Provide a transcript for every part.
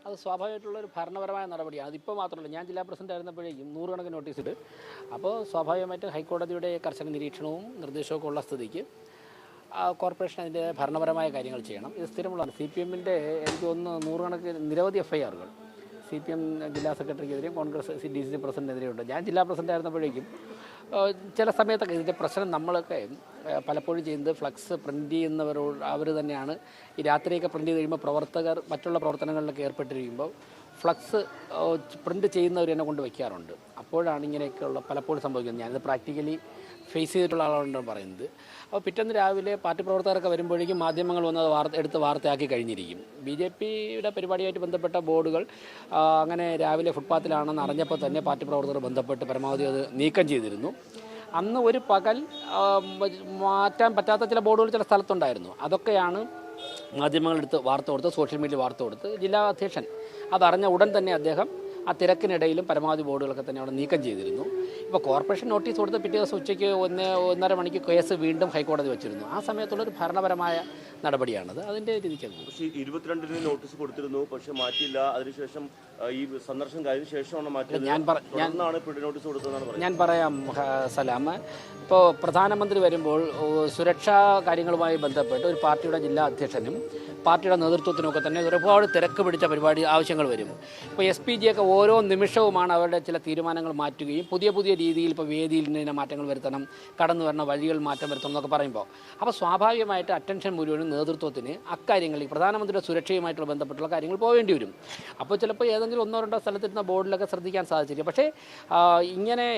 അത് സ്വാഭാവികമായിട്ടുള്ളൊരു ഭരണപരമായ നടപടിയാണ്. അതിപ്പോൾ മാത്രമല്ല, ഞാൻ ജില്ലാ പ്രസിഡന്റ് ആയിരുന്നപ്പോഴേക്കും 100 കണക്കിന് നോട്ടീസ് ഇട്ട്. അപ്പോൾ സ്വാഭാവികമായിട്ട് ഹൈക്കോടതിയുടെ കർശന നിരീക്ഷണവും നിർദ്ദേശമൊക്കെ ഉള്ള സ്ഥിതിക്ക് കോർപ്പറേഷൻ അതിൻ്റെ ഭരണപരമായ കാര്യങ്ങൾ ചെയ്യണം. ഇത് സ്ഥിരമുള്ളതാണ്. CPM-ൻ്റെ എനിക്ക് തോന്നുന്നു 100 കണക്കിന് നിരവധി FIR-കൾ CPM ജില്ലാ സെക്രട്ടറിക്കെതിരെയും കോൺഗ്രസ് DCC പ്രസിഡന്റിനെതിരെയും ഉണ്ട്. ഞാൻ ജില്ലാ പ്രസിഡന്റ് ആയിരുന്നപ്പോഴേക്കും ചില സമയത്തൊക്കെ ഇതിൻ്റെ പ്രശ്നം നമ്മളൊക്കെ പലപ്പോഴും ചെയ്യുന്നത് ഫ്ലക്സ് പ്രിൻ്റ് ചെയ്യുന്നവരോട് അവർ തന്നെയാണ് ഈ രാത്രിയൊക്കെ പ്രിൻ്റ് ചെയ്ത് കഴിയുമ്പോൾ പ്രവർത്തകർ മറ്റുള്ള പ്രവർത്തനങ്ങളിലൊക്കെ ഏർപ്പെട്ടിരിക്കുമ്പോൾ ഫ്ലക്സ് പ്രിൻ്റ് ചെയ്യുന്നവർ എന്നെ കൊണ്ട് വയ്ക്കാറുണ്ട്. അപ്പോഴാണ് ഇങ്ങനെയൊക്കെയുള്ള പലപ്പോഴും സംഭവിക്കുന്നത്. ഞാനിത് പ്രാക്ടിക്കലി ഫേസ് ചെയ്തിട്ടുള്ള ആളാണ് പറയുന്നത്. അപ്പോൾ പിറ്റേന്ന് രാവിലെ പാർട്ടി പ്രവർത്തകരൊക്കെ വരുമ്പോഴേക്കും മാധ്യമങ്ങൾ വന്ന് എടുത്ത് വാർത്തയാക്കി കഴിഞ്ഞിരിക്കും. BJPയുടെ പരിപാടിയായിട്ട് ബന്ധപ്പെട്ട ബോർഡുകൾ അങ്ങനെ രാവിലെ ഫുട്പാത്തിലാണെന്ന് അറിഞ്ഞപ്പോൾ തന്നെ പാർട്ടി പ്രവർത്തകർ ബന്ധപ്പെട്ട് പരമാവധി അത് നീക്കം ചെയ്തിരുന്നു. അന്ന് ഒരു പകൽ മാറ്റാൻ പറ്റാത്ത ചില ബോർഡുകൾ ചില സ്ഥലത്തുണ്ടായിരുന്നു. അതൊക്കെയാണ് മാധ്യമങ്ങളെടുത്ത് വാർത്ത കൊടുത്ത്, സോഷ്യൽ മീഡിയ വാർത്ത കൊടുത്ത് ജില്ലാ അധ്യക്ഷൻ അതറിഞ്ഞ ഉടൻ തന്നെ അദ്ദേഹം ആ തിരക്കിനിടയിലും പരമാവധി ബോർഡുകളൊക്കെ തന്നെ അവിടെ നീക്കം ചെയ്തിരുന്നു. ഇപ്പോൾ കോർപ്പറേഷൻ നോട്ടീസ് കൊടുത്ത് പിറ്റേ ദിവസം ഉച്ചയ്ക്ക് 1-1.5 മണിക്ക് കേസ് വീണ്ടും ഹൈക്കോടതി വെച്ചിരുന്നു. ആ സമയത്തുള്ളൊരു ഭരണപരമായ നടപടിയാണത്. അതിൻ്റെ രീതിക്ക് പക്ഷേ 22-ന് നോട്ടീസ് കൊടുത്തിരുന്നു, പക്ഷെ മാറ്റിയില്ല. അതിനുശേഷം ഈ സന്ദർശനം കഴിഞ്ഞ ശേഷമാണ് മാറ്റിയത്. ഞാൻ പറയാം സലാം. ഇപ്പോൾ പ്രധാനമന്ത്രി വരുമ്പോൾ സുരക്ഷാ കാര്യങ്ങളുമായി ബന്ധപ്പെട്ട് ഒരു പാർട്ടിയുടെ ജില്ലാ അധ്യക്ഷനും പാർട്ടിയുടെ നേതൃത്വത്തിനൊക്കെ തന്നെ ഒരുപാട് തിരക്ക് പിടിച്ച പരിപാടി ആവശ്യങ്ങൾ വരും. ഇപ്പോൾ SPG ഒക്കെ ഓരോ നിമിഷവുമാണ് അവരുടെ ചില തീരുമാനങ്ങൾ മാറ്റുകയും പുതിയ പുതിയ രീതിയിൽ ഇപ്പോൾ വേദിയിൽ നിന്ന് മാറ്റങ്ങൾ വരുത്തണം, കടന്നു വരുന്ന വഴികൾ മാറ്റം വരുത്തണം എന്നൊക്കെ പറയുമ്പോൾ അപ്പോൾ സ്വാഭാവികമായിട്ട് അറ്റൻഷൻ മുഴുവനും നേതൃത്വത്തിന് അക്കാര്യങ്ങളിൽ പ്രധാനമന്ത്രിയുടെ സുരക്ഷയുമായിട്ടുള്ള ബന്ധപ്പെട്ടുള്ള കാര്യങ്ങൾ പോവേണ്ടി വരും. അപ്പോൾ ചിലപ്പോൾ ഏതെങ്കിലും 1-2 സ്ഥലത്തിരുന്ന ബോർഡിലൊക്കെ ശ്രദ്ധിക്കാൻ സാധിച്ചിരിക്കും. പക്ഷേ ഇങ്ങനെ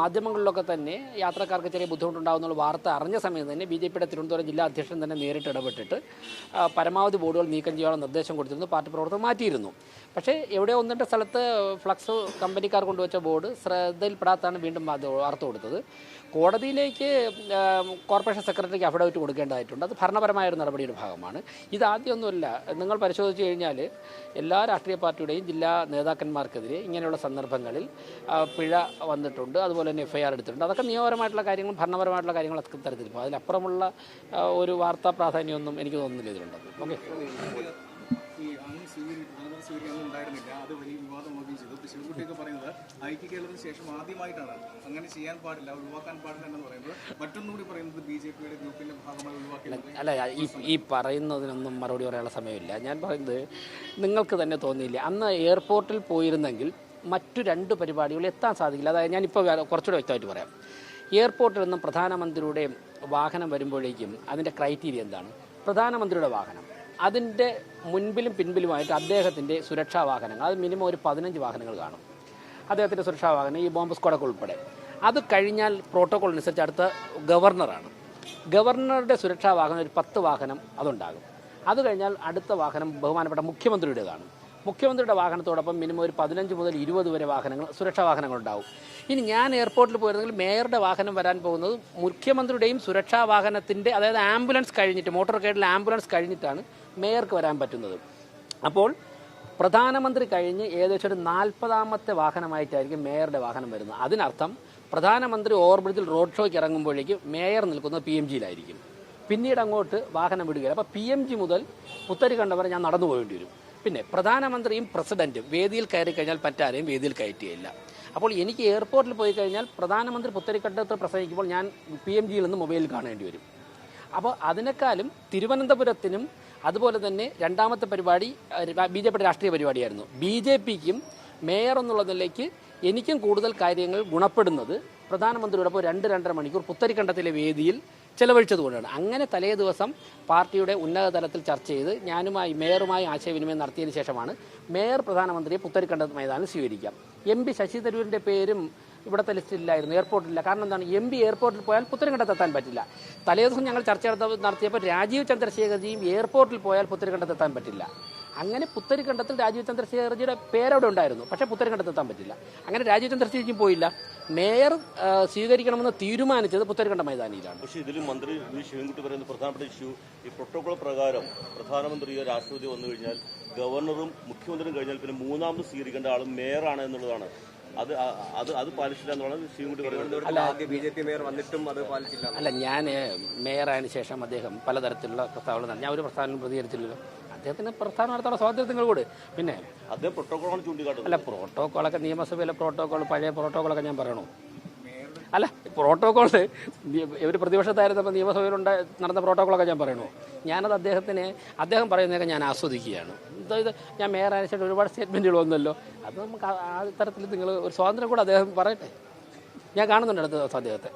മാധ്യമങ്ങളിലൊക്കെ തന്നെ യാത്രക്കാർക്ക് ചെറിയ ബുദ്ധിമുട്ടുണ്ടാകുന്നുള്ള വാർത്ത അറിഞ്ഞ സമയത്ത് തന്നെ BJPയുടെ തിരുവനന്തപുരം ജില്ലാ അധ്യക്ഷൻ തന്നെ നേരിട്ട് ഇടപെട്ടിട്ട് പരമാവധി ബോർഡുകൾ നീക്കം ചെയ്യാനുള്ള നിർദ്ദേശം കൊടുത്തിരുന്നു. പാർട്ടി പ്രവർത്തകർ മാറ്റിയിരുന്നു. പക്ഷേ എവിടെ 1-2 സ്ഥലത്ത് ഫ്ലക്സ് കമ്പനിക്കാർ കൊണ്ടുവച്ച ബോർഡ് ശ്രദ്ധയിൽപ്പെടാത്താണ് വീണ്ടും വാർത്ത കൊടുത്തത്. കോടതിയിലേക്ക് കോർപ്പറേഷൻ സെക്രട്ടറിക്ക് അഫിഡവിറ്റ് കൊടുക്കേണ്ടതായിട്ടുണ്ട്. അത് ഭരണപരമായൊരു നടപടിയുടെ ഭാഗമാണ്. ഇതാദ്യമൊന്നുമല്ല. നിങ്ങൾ പരിശോധിച്ച് കഴിഞ്ഞാൽ എല്ലാ രാഷ്ട്രീയ പാർട്ടിയുടെയും ജില്ലാ നേതാക്കന്മാർക്കെതിരെ ഇങ്ങനെയുള്ള സന്ദർഭങ്ങളിൽ പിഴ വന്നിട്ടുണ്ട്. അതുപോലെ തന്നെ FIR എടുത്തിട്ടുണ്ട്. അതൊക്കെ നിയമപരമായിട്ടുള്ള കാര്യങ്ങളും ഭരണപരമായിട്ടുള്ള കാര്യങ്ങളൊക്കെ തരത്തിൽ ഇപ്പോൾ അതിലപ്പുറമുള്ള ഒരു വാർത്താ പ്രാധാന്യമൊന്നും എനിക്ക് തോന്നുന്നില്ല ഇതിലുണ്ടെന്ന്. ഓക്കെ. ഉണ്ടായിരുന്നില്ല, അത് വലിയ വിവാദമാവുകയും ചെയ്തു. ശിവൻകുട്ടിയൊക്കെ പറയുന്നത് ഐക്യകേരളത്തിന് ശേഷം ആദ്യമായിട്ടാണ് അങ്ങനെ ചെയ്യാൻ പാടില്ല, ഒഴിവാക്കാൻ പാടില്ല എന്ന് പറയുന്നത്. മറ്റൊന്നുകൂടി പറയുന്നത് BJPയുടെ ഗ്രൂപ്പിന്റെ ഭാഗമായി ഒഴിവാക്കിയത്. അല്ല, ഈ പറയുന്നതിനൊന്നും മറുപടി പറയാനുള്ള സമയമില്ല. ഞാൻ പറയുന്നത് നിങ്ങൾക്ക് തന്നെ തോന്നിയില്ല അന്ന് എയർപോർട്ടിൽ പോയിരുന്നെങ്കിൽ മറ്റു 2 പരിപാടികൾ എത്താൻ സാധിക്കില്ല. അതായത് ഞാനിപ്പോൾ കുറച്ചുകൂടെ വ്യക്തമായിട്ട് പറയാം. എയർപോർട്ടിൽ നിന്നും പ്രധാനമന്ത്രിയുടെ വാഹനം വരുമ്പോഴേക്കും അതിൻ്റെ ക്രൈറ്റീരിയ എന്താണ്? പ്രധാനമന്ത്രിയുടെ വാഹനം, അതിൻ്റെ മുൻപിലും പിൻപിലുമായിട്ട് അദ്ദേഹത്തിൻ്റെ സുരക്ഷാ വാഹനങ്ങൾ, അത് മിനിമം ഒരു 15 വാഹനങ്ങൾ കാണും. അദ്ദേഹത്തിൻ്റെ സുരക്ഷാ വാഹനം ഈ ബോംബ് സ്ക്വാഡൊക്കെ ഉൾപ്പെടെ. അത് കഴിഞ്ഞാൽ പ്രോട്ടോകോൾ അനുസരിച്ച് അടുത്ത ഗവർണറാണ്. ഗവർണറുടെ സുരക്ഷാ വാഹനം ഒരു 10 വാഹനം അതുണ്ടാകും. അത് കഴിഞ്ഞാൽ അടുത്ത വാഹനം ബഹുമാനപ്പെട്ട മുഖ്യമന്ത്രിയുടേതാണ്. മുഖ്യമന്ത്രിയുടെ വാഹനത്തോടൊപ്പം മിനിമം ഒരു 15 മുതൽ 20 വരെ വാഹനങ്ങൾ, സുരക്ഷാ വാഹനങ്ങളുണ്ടാവും. ഇനി ഞാൻ എയർപോർട്ടിൽ പോയിരുന്നെങ്കിൽ മേയറുടെ വാഹനം വരാൻ പോകുന്നത് മുഖ്യമന്ത്രിയുടെയും സുരക്ഷാ വാഹനത്തിൻ്റെ, അതായത് ആംബുലൻസ് കഴിഞ്ഞിട്ട്, മോട്ടോർ കേഡിൽ ആംബുലൻസ് കഴിഞ്ഞിട്ടാണ് മേയർക്ക് വരാൻ പറ്റുന്നത്. അപ്പോൾ പ്രധാനമന്ത്രി കഴിഞ്ഞ് ഏകദേശം ഒരു 40ാമത്തെ വാഹനമായിട്ടായിരിക്കും മേയറുടെ വാഹനം വരുന്നത്. അതിനർത്ഥം പ്രധാനമന്ത്രി ഓവർബ്രിഡ്ജിൽ റോഡ് ഷോയ്ക്ക് ഇറങ്ങുമ്പോഴേക്കും മേയർ നിൽക്കുന്നത് PMGയിലായിരിക്കും. പിന്നീട് അങ്ങോട്ട് വാഹനം വിടുകയില്ല. അപ്പോൾ PMG മുതൽ പുത്തരിക്കണ്ടം വരെ ഞാൻ നടന്നു പോകേണ്ടി വരും. പിന്നെ പ്രധാനമന്ത്രിയും പ്രസിഡന്റും വേദിയിൽ കയറി കഴിഞ്ഞാൽ മറ്റാരെയും വേദിയിൽ കയറ്റുകയില്ല. അപ്പോൾ എനിക്ക് എയർപോർട്ടിൽ പോയി കഴിഞ്ഞാൽ പ്രധാനമന്ത്രി പുത്തരിക്കണ്ടത്തിൽ പ്രസംഗിക്കുമ്പോൾ ഞാൻ PMGയിൽ നിന്ന് മൊബൈലിൽ കാണേണ്ടി വരും. അപ്പോൾ അതിനേക്കാളും തിരുവനന്തപുരത്തിനും അതുപോലെ തന്നെ 2ാമത്തെ പരിപാടി BJPയുടെ രാഷ്ട്രീയ പരിപാടിയായിരുന്നു. BJPക്കും മേയർ എന്നുള്ള നിലയ്ക്ക് എനിക്കും കൂടുതൽ കാര്യങ്ങൾ ഗുണപ്പെടുന്നത് പ്രധാനമന്ത്രിയോടൊപ്പം 2-2.5 മണിക്കൂർ പുത്തരിക്കണ്ടത്തിലെ വേദിയിൽ ചെലവഴിച്ചതുകൊണ്ടാണ്. അങ്ങനെ തലേ ദിവസം പാർട്ടിയുടെ ഉന്നത തലത്തിൽ ചർച്ച ചെയ്ത് ഞാനുമായി മേയറുമായി ആശയവിനിമയം നടത്തിയതിന് ശേഷമാണ് മേയർ പ്രധാനമന്ത്രിയെ പുത്തരിക്കണ്ട മൈതാനം സ്വീകരിക്കാം. MP ശശി തരൂരിൻ്റെ പേരും ഇവിടുത്തെ ലിസ്റ്റിലായിരുന്നു, എയർപോർട്ടിലില്ല. കാരണം എന്താണ്? MP എയർപോർട്ടിൽ പോയാൽ പുത്തരിക്കണ്ടത്തെത്താൻ പറ്റില്ല. തലേദിവസം ഞങ്ങൾ ചർച്ച നടത്തിയപ്പോൾ രാജീവ് ചന്ദ്രശേഖർജിയും എയർപോർട്ടിൽ പോയാൽ പുത്തരിക്കണ്ടത്തെത്താൻ പറ്റില്ല. അങ്ങനെ പുത്തരിക്കണ്ടത്തിൽ രാജീവ് ചന്ദ്രശേഖർജിയുടെ പേരവിടെ ഉണ്ടായിരുന്നു, പക്ഷേ പുത്തരിക്കണ്ടത്തെത്താൻ പറ്റില്ല. അങ്ങനെ രാജീവ് ചന്ദ്രശേഖർജിയും പോയില്ല. മേയർ സ്വീകരിക്കണമെന്ന് തീരുമാനിച്ചത് പുത്തരിക്കണ്ട മൈതാനിയിലാണ്. പക്ഷേ ഇതിലും മന്ത്രി ശിവൻകുട്ടി പറയുന്ന പ്രധാനപ്പെട്ട ഇഷ്യൂ, ഈ പ്രോട്ടോകോൾ പ്രകാരം പ്രധാനമന്ത്രിയോ രാഷ്ട്രപതി വന്നു കഴിഞ്ഞാൽ ഗവർണറും മുഖ്യമന്ത്രിയും കഴിഞ്ഞാൽ പിന്നെ 3ാമത് സ്വീകരിക്കേണ്ട ആളും മേയറാണ് എന്നുള്ളതാണ്. അത് പാലിച്ചില്ല എന്നുള്ളത് ശിവൻകുട്ടി പറയുന്നത്. അല്ല, BJP മേയർ വന്നിട്ടും അത് പാലിച്ചില്ല. അല്ല, ഞാൻ മേയറായതിനു ശേഷം അദ്ദേഹം പലതരത്തിലുള്ള പ്രസ്താവന ഞാൻ ഒരു പ്രസ്താവനയും പ്രതികരിച്ചില്ലല്ലോ. അദ്ദേഹത്തിന് പ്രസ്ഥാനം നടത്താനുള്ള സ്വാതന്ത്ര്യം നിങ്ങൾ കൂടെ. പിന്നെ അദ്ദേഹം പ്രോട്ടോകോളാണ് ചൂണ്ടിക്കാട്ടുന്നത്. അല്ല, പ്രോട്ടോക്കോളൊക്കെ നിയമസഭയിലെ പ്രോട്ടോക്കോൾ, പഴയ പ്രോട്ടോക്കോളൊക്കെ ഞാൻ പറയണോ? അല്ല, പ്രോട്ടോക്കോള് ഇവർ പ്രതിപക്ഷത്തായിരുന്നപ്പോൾ നിയമസഭയിലുണ്ട് നടന്ന പ്രോട്ടോക്കോളൊക്കെ ഞാൻ പറയണോ? ഞാനത് അദ്ദേഹം പറയുന്നതൊക്കെ ഞാൻ ആസ്വദിക്കുകയാണ്. ഇത് ഞാൻ മേയർ അയച്ചിട്ട് ഒരുപാട് സ്റ്റേറ്റ്മെൻറ്റുകൾ വന്നല്ലോ, അത് നമുക്ക് ആ തരത്തിൽ നിങ്ങൾ ഒരു സ്വാതന്ത്ര്യം കൂടെ അദ്ദേഹം പറയട്ടെ. ഞാൻ കാണുന്നുണ്ട് അടുത്ത ദിവസം അദ്ദേഹത്തെ.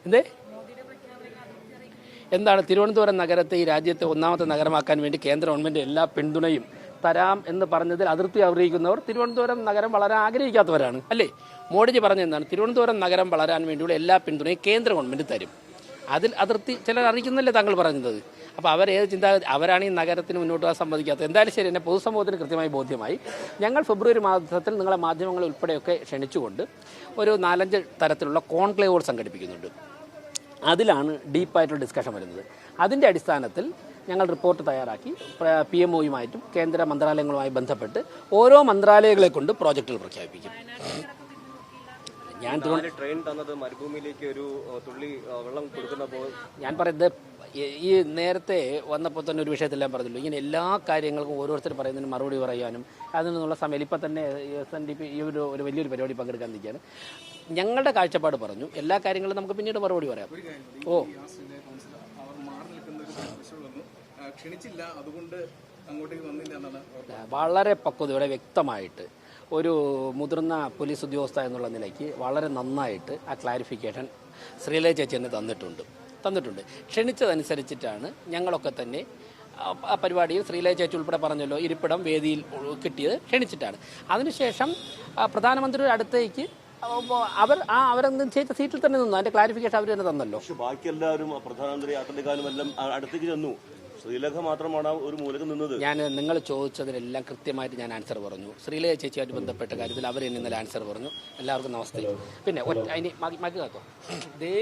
എന്തേ എന്താണ് തിരുവനന്തപുരം നഗരത്തെ ഈ രാജ്യത്തെ ഒന്നാമത്തെ നഗരമാക്കാൻ വേണ്ടി കേന്ദ്ര ഗവൺമെൻറ് എല്ലാ പിന്തുണയും തരാം എന്ന് പറഞ്ഞതിൽ അതിർത്തി അറിയിക്കുന്നവർ തിരുവനന്തപുരം നഗരം വളരാൻ ആഗ്രഹിക്കാത്തവരാണ് അല്ലേ? മോഡിജി പറഞ്ഞെന്താണ്? തിരുവനന്തപുരം നഗരം വളരാൻ വേണ്ടിയുള്ള എല്ലാ പിന്തുണയും കേന്ദ്ര ഗവൺമെൻറ് തരും. അതിൽ അതിർത്തി ചിലർ അറിയിക്കുന്നല്ലേ താങ്കൾ പറഞ്ഞത്? അപ്പോൾ അവരാണ് ഈ നഗരത്തിന് മുന്നോട്ട് പോകാൻ സമ്മതിക്കാത്തത്. എന്തായാലും ശരി, എന്നെ പൊതുസമൂഹത്തിന് കൃത്യമായി ബോധ്യമായി. ഞങ്ങൾ ഫെബ്രുവരി മാസത്തിൽ നിങ്ങളെ മാധ്യമങ്ങൾ ഉൾപ്പെടെയൊക്കെ ക്ഷണിച്ചുകൊണ്ട് ഒരു 4-5 തരത്തിലുള്ള കോൺക്ലേവുകൾ സംഘടിപ്പിക്കുന്നുണ്ട്. അതിലാണ് ഡീപ്പായിട്ടുള്ള ഡിസ്കഷൻ വരുന്നത്. അതിൻ്റെ അടിസ്ഥാനത്തിൽ ഞങ്ങൾ റിപ്പോർട്ട് തയ്യാറാക്കി PMOയുമായിട്ടും കേന്ദ്ര മന്ത്രാലയങ്ങളുമായി ബന്ധപ്പെട്ട് ഓരോ മന്ത്രാലയങ്ങളെ കൊണ്ട് പ്രോജക്റ്റുകൾ പ്രഖ്യാപിക്കും. ട്രെയിൻ തന്നത് മരുഭൂമിയിലേക്ക് ഒരു തുള്ളി വെള്ളം കൊടുക്കുന്നപ്പോൾ ഞാൻ പറയുന്നത് ഈ നേരത്തെ വന്നപ്പോൾ തന്നെ ഒരു വിഷയത്തിലെല്ലാം പറഞ്ഞല്ലോ, ഇങ്ങനെ എല്ലാ കാര്യങ്ങൾക്കും ഓരോരുത്തർ പറയുന്നതിന് മറുപടി പറയാനും അതിൽ നിന്നുള്ള സമയം ഇപ്പം തന്നെ SNDP ഈ ഒരു വലിയൊരു പരിപാടി പങ്കെടുക്കാൻ നിൽക്കുകയാണ്. ഞങ്ങളുടെ കാഴ്ചപ്പാട് പറഞ്ഞു, എല്ലാ കാര്യങ്ങളും നമുക്ക് പിന്നീട് മറുപടി പറയാം. ക്ഷണിച്ചില്ല, അതുകൊണ്ട് അങ്ങോട്ടേക്ക് വന്നില്ല എന്നാണ് വളരെ പക്വതയോടെ വ്യക്തമായിട്ട് ഒരു മുതിർന്ന പോലീസ് ഉദ്യോഗസ്ഥ എന്നുള്ള നിലയ്ക്ക് വളരെ നന്നായിട്ട് ആ ക്ലാരിഫിക്കേഷൻ ശ്രീലയ ചേച്ചി തന്നെ തന്നിട്ടുണ്ട്. ക്ഷണിച്ചതനുസരിച്ചിട്ടാണ് ഞങ്ങളൊക്കെ തന്നെ ആ പരിപാടിയിൽ ശ്രീലയ ചേച്ചി ഉൾപ്പെടെ പറഞ്ഞല്ലോ, ഇരിപ്പിടം വേദിയിൽ കിട്ടിയത് ക്ഷണിച്ചിട്ടാണ്. അതിനുശേഷം പ്രധാനമന്ത്രിയുടെ അടുത്തേക്ക് അവരെന്തും ചെയ്ത സീറ്റിൽ തന്നെ നിന്നു. അതിന്റെ ക്ലാരിഫിക്കേഷൻ അവർ തന്നെ തന്നല്ലോ. പക്ഷെ ബാക്കി എല്ലാവരും പ്രധാനമന്ത്രി യാത്രക്കാരും എല്ലാം അടുത്തേക്ക് ചെന്നു. ശ്രീലേഖ മാത്രമാണ് ഒരു മൂലകം നിന്നത്. ഞാൻ നിങ്ങൾ ചോദിച്ചതിനെല്ലാം കൃത്യമായിട്ട് ഞാൻ ആൻസർ പറഞ്ഞു. ശ്രീലയ ചേച്ചിയായിട്ട് ബന്ധപ്പെട്ട കാര്യത്തിൽ അവർ ഇന്നലെ ആൻസർ പറഞ്ഞു. എല്ലാവർക്കും നമസ്തേ. പിന്നെ അതിന് മതി കാക്കോ.